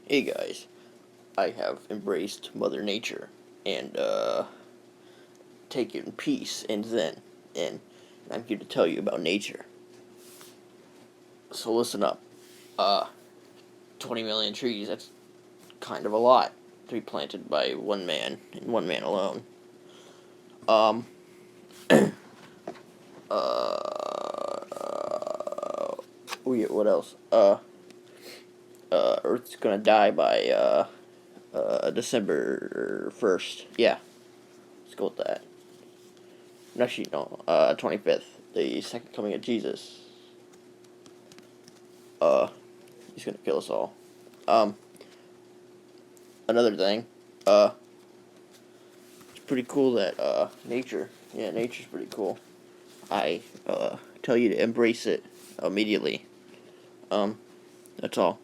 Hey guys, I have embraced Mother Nature and taken peace and zen, and I'm here to tell you about nature. So listen up. Uh, 20 million trees, that's kind of a lot to be planted by one man and one man alone. Um, what else? Earth's gonna die by, December 1st. Yeah, let's go with that. Actually, no, 25th, the second coming of Jesus. Uh, he's gonna kill us all. Um, Another thing, uh, it's pretty cool that, nature's pretty cool. I, tell you to embrace it immediately. That's all.